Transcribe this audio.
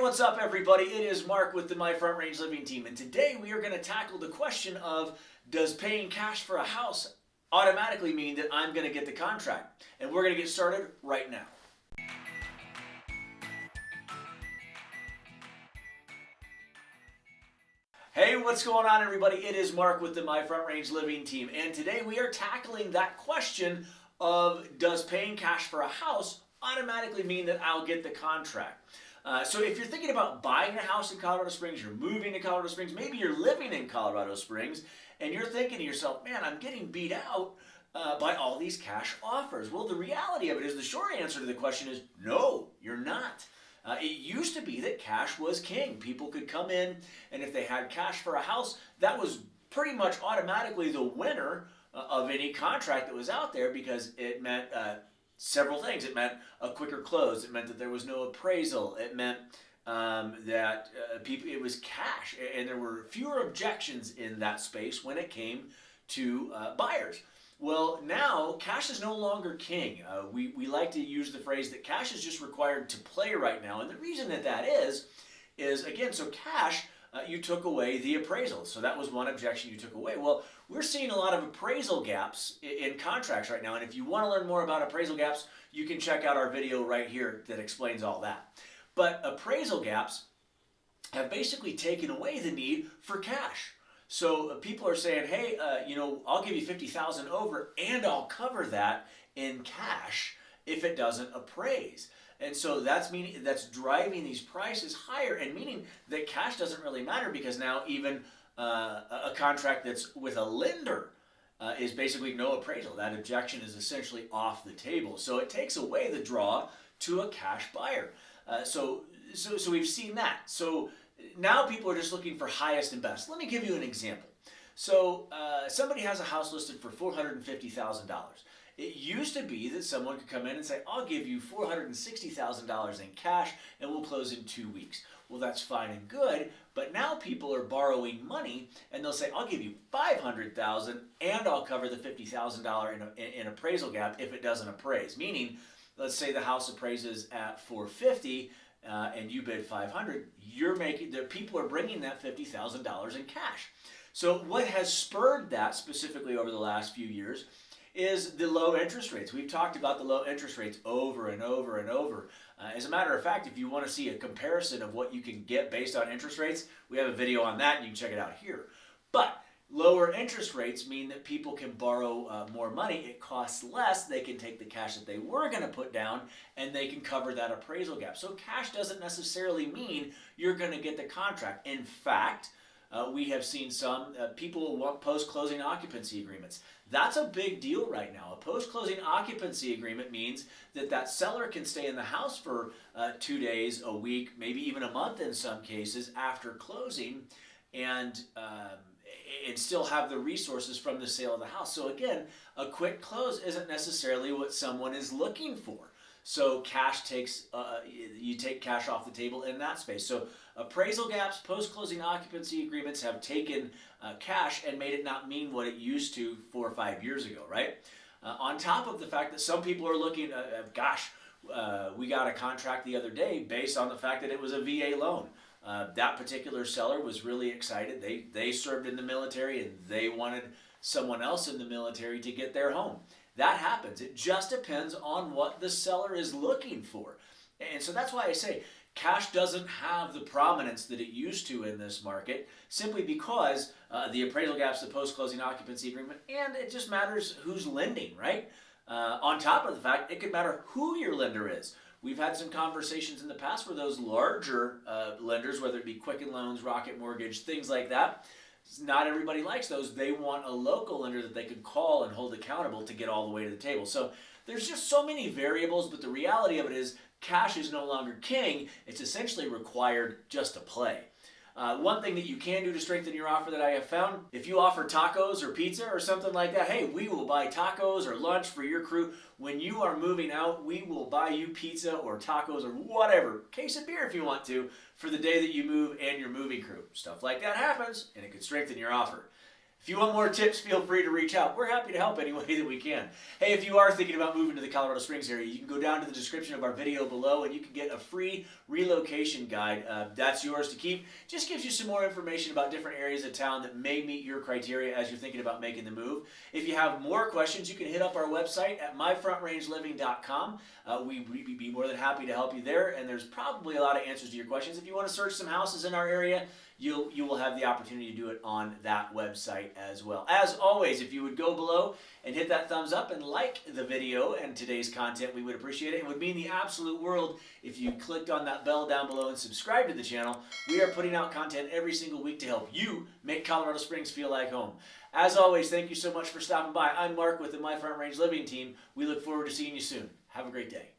what's up everybody? It is Mark with the My Front Range Living team, and today we are going to tackle the question of, does paying cash for a house automatically mean that I'm going to get the contract? And we're going to get started right now. Hey, what's going on everybody? It is Mark with the My Front Range Living team, and today we are tackling that question of, does paying cash for a house automatically mean that I'll get the contract? So if you're thinking about buying a house in Colorado Springs, you're moving to Colorado Springs, maybe you're living in Colorado Springs, and you're thinking to yourself, man, I'm getting beat out by all these cash offers. Well, the reality of it is, the short answer to the question is, no, you're not. It used to be that cash was king. People could come in, and if they had cash for a house, that was pretty much automatically the winner of any contract that was out there, because it meant several things. It meant a quicker close. It meant that there was no appraisal. It meant that it was cash, and there were fewer objections in that space when it came to buyers. Well, now cash is no longer king. We like to use the phrase that cash is just required to play right now, and the reason that is again, so cash, you took away the appraisal. So that was one objection you took away. Well, we're seeing a lot of appraisal gaps in contracts right now. And if you want to learn more about appraisal gaps, you can check out our video right here that explains all that. But appraisal gaps have basically taken away the need for cash. So people are saying, hey, I'll give you $50,000 over and I'll cover that in cash if it doesn't appraise. And so that's driving these prices higher, and meaning that cash doesn't really matter, because now even a contract that's with a lender is basically no appraisal. That objection is essentially off the table. So it takes away the draw to a cash buyer. So we've seen that. So now people are just looking for highest and best. Let me give you an example. So somebody has a house listed for $450,000. It used to be that someone could come in and say, I'll give you $460,000 in cash and we'll close in 2 weeks. Well, that's fine and good, but now people are borrowing money and they'll say, I'll give you $500,000 and I'll cover the $50,000 in appraisal gap if it doesn't appraise. Meaning, let's say the house appraises at $450,000 and you bid $500,000, the people are bringing that $50,000 in cash. So what has spurred that specifically over the last few years is the low interest rates. We've talked about the low interest rates over and over and over. As a matter of fact, if you want to see a comparison of what you can get based on interest rates, we have a video on that and you can check it out here. But lower interest rates mean that people can borrow more money. It costs less. They can take the cash that they were going to put down and they can cover that appraisal gap. So cash doesn't necessarily mean you're going to get the contract. In fact, we have seen some people want post-closing occupancy agreements. That's a big deal right now. A post-closing occupancy agreement means that that seller can stay in the house for 2 days, a week, maybe even a month in some cases after closing, and still have the resources from the sale of the house. So again, a quick close isn't necessarily what someone is looking for. So cash you take cash off the table in that space. So appraisal gaps, post-closing occupancy agreements have taken cash and made it not mean what it used to 4 or 5 years ago, right? On top of the fact that some people are looking, we got a contract the other day based on the fact that it was a VA loan. That particular seller was really excited. They served in the military and they wanted someone else in the military to get their home. That happens. It just depends on what the seller is looking for. And so that's why I say cash doesn't have the prominence that it used to in this market, simply because the appraisal gaps, the post-closing occupancy agreement, and it just matters who's lending, right? On top of the fact, it could matter who your lender is. We've had some conversations in the past where those larger lenders, whether it be Quicken Loans, Rocket Mortgage, things like that, not everybody likes those. They want a local lender that they could call and hold accountable to get all the way to the table. So there's just so many variables, but the reality of it is cash is no longer king. It's essentially required just to play. One thing that you can do to strengthen your offer that I have found, if you offer tacos or pizza or something like that, hey, we will buy tacos or lunch for your crew. When you are moving out, we will buy you pizza or tacos or whatever, case of beer if you want to, for the day that you move and your moving crew. Stuff like that happens, and it could strengthen your offer. If you want more tips, feel free to reach out. We're happy to help any way that we can. Hey, if you are thinking about moving to the Colorado Springs area, you can go down to the description of our video below and you can get a free relocation guide. That's yours to keep. Just gives you some more information about different areas of town that may meet your criteria as you're thinking about making the move. If you have more questions, you can hit up our website at myfrontrangeliving.com. We'd be more than happy to help you there, and there's probably a lot of answers to your questions. If you want to search some houses in our area, you will have the opportunity to do it on that website as well. As always, if you would go below and hit that thumbs up and like the video and today's content, we would appreciate it. It would mean the absolute world if you clicked on that bell down below and subscribed to the channel. We are putting out content every single week to help you make Colorado Springs feel like home. As always, thank you so much for stopping by. I'm Mark with the My Front Range Living team. We look forward to seeing you soon. Have a great day.